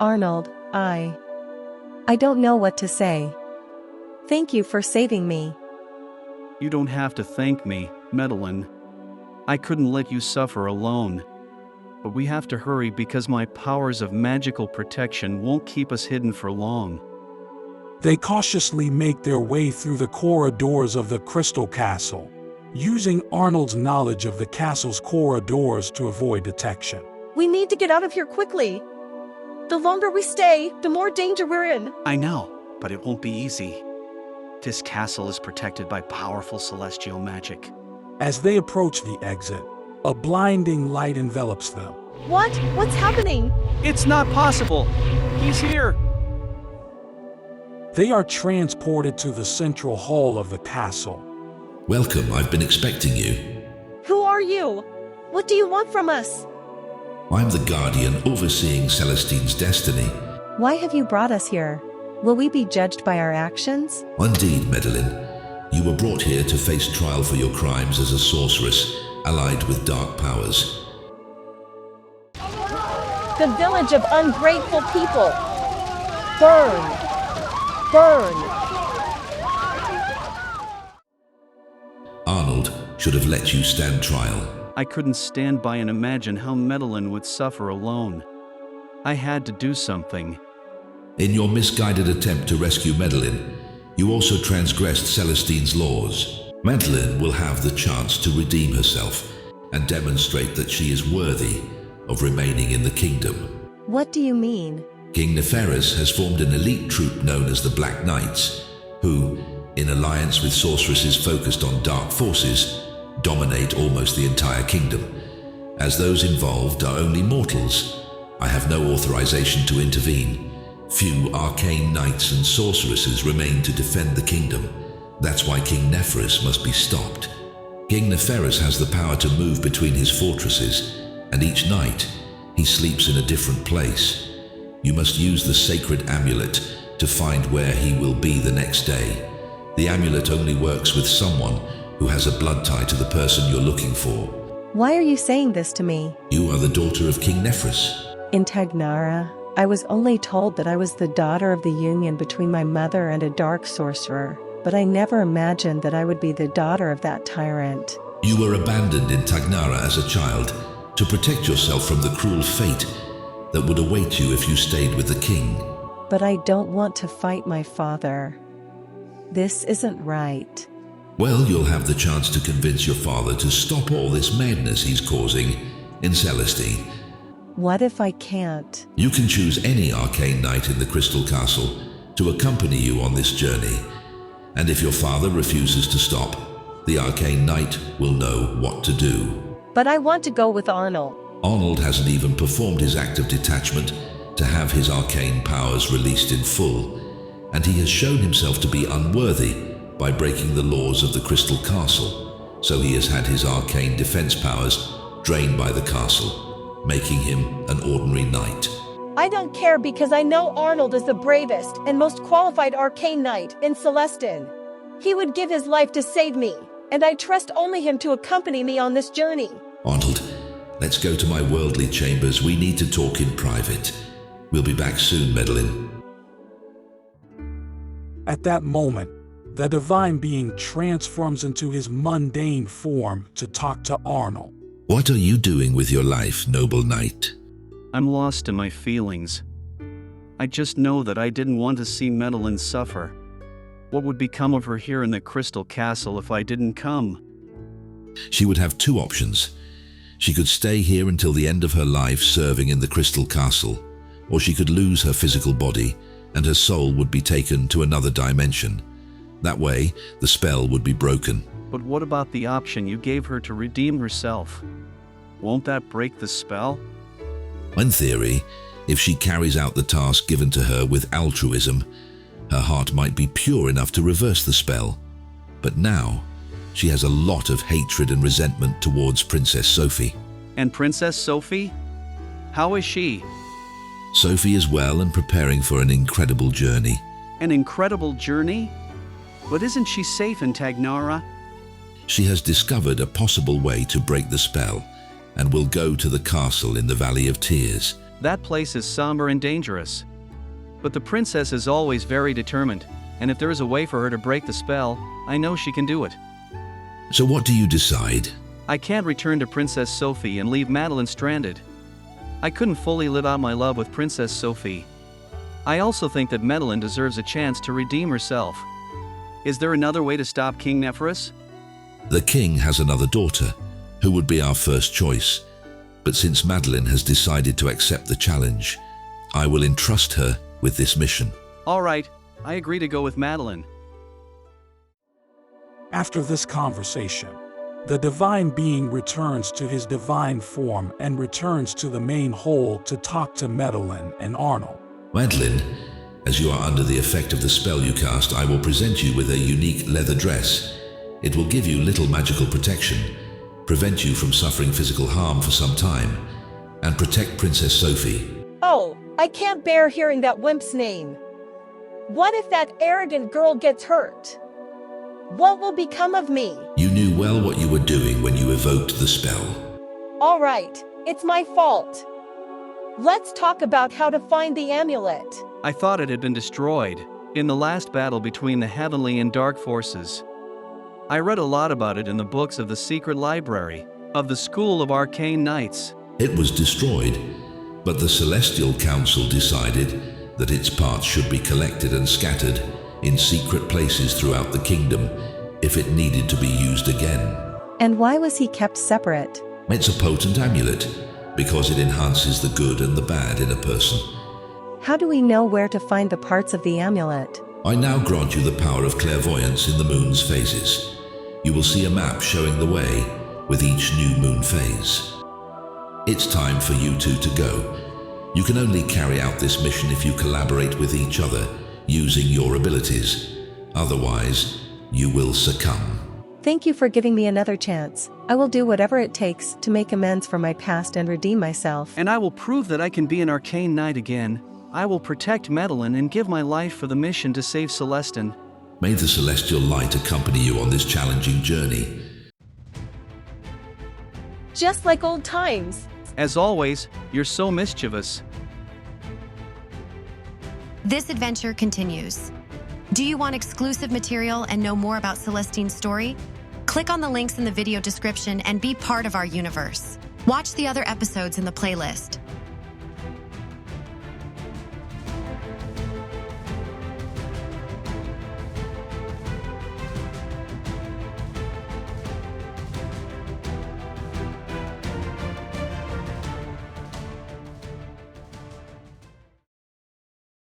Arnold, I don't know what to say. Thank you for saving me. You don't have to thank me, Medellin. I couldn't let you suffer alone. But we have to hurry because my powers of magical protection won't keep us hidden for long. They cautiously make their way through the corridors of the Crystal Castle, using Arnold's knowledge of the castle's corridors to avoid detection. We need to get out of here quickly. The longer we stay, the more danger we're in. I know, but it won't be easy. This castle is protected by powerful celestial magic. As they approach the exit, a blinding light envelops them. What? What's happening? It's not possible! He's here! They are transported to the central hall of the castle. Welcome, I've been expecting you. Who are you? What do you want from us? I'm the Guardian overseeing Celestine's destiny. Why have you brought us here? Will we be judged by our actions? Indeed, Medellin. You were brought here to face trial for your crimes as a sorceress, allied with dark powers. The village of ungrateful people. Burn! Burn! Arnold should have let you stand trial. I couldn't stand by and imagine how Medellin would suffer alone. I had to do something. In your misguided attempt to rescue Medellin, you also transgressed Celestine's laws. Medellin will have the chance to redeem herself and demonstrate that she is worthy of remaining in the kingdom. What do you mean? King Neferus has formed an elite troop known as the Black Knights, who, in alliance with sorceresses focused on dark forces, dominate almost the entire kingdom. As those involved are only mortals, I have no authorization to intervene. Few arcane knights and sorceresses remain to defend the kingdom. That's why King Neferus must be stopped. King Neferus has the power to move between his fortresses, and each night he sleeps in a different place. You must use the sacred amulet to find where he will be the next day. The amulet only works with someone who has a blood tie to the person you're looking for. Why are you saying this to me? You are the daughter of King Neferus. In Tagnara, I was only told that I was the daughter of the union between my mother and a dark sorcerer, but I never imagined that I would be the daughter of that tyrant. You were abandoned in Tagnara as a child to protect yourself from the cruel fate that would await you if you stayed with the king. But I don't want to fight my father. This isn't right. Well, you'll have the chance to convince your father to stop all this madness he's causing in Celestine. What if I can't? You can choose any arcane knight in the Crystal Castle to accompany you on this journey. And if your father refuses to stop, the arcane knight will know what to do. But I want to go with Arnold. Arnold hasn't even performed his act of detachment to have his arcane powers released in full, and he has shown himself to be unworthy by breaking the laws of the Crystal Castle, so he has had his arcane defense powers drained by the castle, making him an ordinary knight. I don't care because I know Arnold is the bravest and most qualified arcane knight in Celestine. He would give his life to save me, and I trust only him to accompany me on this journey. Arnold, let's go to my worldly chambers. We need to talk in private. We'll be back soon, Medellin. At that moment, the divine being transforms into his mundane form to talk to Arnold. What are you doing with your life, noble knight? I'm lost in my feelings. I just know that I didn't want to see Medellin suffer. What would become of her here in the Crystal Castle if I didn't come? She would have two options. She could stay here until the end of her life serving in the Crystal Castle, or she could lose her physical body and her soul would be taken to another dimension. That way, the spell would be broken. But what about the option you gave her to redeem herself? Won't that break the spell? In theory, if she carries out the task given to her with altruism, her heart might be pure enough to reverse the spell. But now, she has a lot of hatred and resentment towards Princess Sophie. And Princess Sophie? How is she? Sophie is well and preparing for an incredible journey. An incredible journey? But isn't she safe in Tagnara? She has discovered a possible way to break the spell and will go to the castle in the Valley of Tears. That place is somber and dangerous. But the princess is always very determined, and if there is a way for her to break the spell, I know she can do it. So what do you decide? I can't return to Princess Sophie and leave Madeline stranded. I couldn't fully live out my love with Princess Sophie. I also think that Madeline deserves a chance to redeem herself. Is there another way to stop King Nephirus? The king has another daughter, who would be our first choice. But since Madeline has decided to accept the challenge, I will entrust her with this mission. All right, I agree to go with Madeline. After this conversation, the divine being returns to his divine form and returns to the main hall to talk to Madeline and Arnold. Madeline, as you are under the effect of the spell you cast, I will present you with a unique leather dress. It will give you little magical protection, prevent you from suffering physical harm for some time, and protect Princess Sophie. Oh, I can't bear hearing that wimp's name. What if that arrogant girl gets hurt? What will become of me? You knew well what you were doing when you evoked the spell. All right, it's my fault. Let's talk about how to find the amulet. I thought it had been destroyed in the last battle between the heavenly and dark forces. I read a lot about it in the books of the secret library of the School of Arcane Knights. It was destroyed, but the Celestial Council decided that its parts should be collected and scattered in secret places throughout the kingdom if it needed to be used again. And why was he kept separate? It's a potent amulet because it enhances the good and the bad in a person. How do we know where to find the parts of the amulet? I now grant you the power of clairvoyance in the moon's phases. You will see a map showing the way with each new moon phase. It's time for you two to go. You can only carry out this mission if you collaborate with each other using your abilities. Otherwise, you will succumb. Thank you for giving me another chance. I will do whatever it takes to make amends for my past and redeem myself. And I will prove that I can be an arcane knight again. I will protect Madeline and give my life for the mission to save Celestin. May the celestial light accompany you on this challenging journey. Just like old times. As always, you're so mischievous. This adventure continues. Do you want exclusive material and know more about Celestine's story? Click on the links in the video description and be part of our universe. Watch the other episodes in the playlist.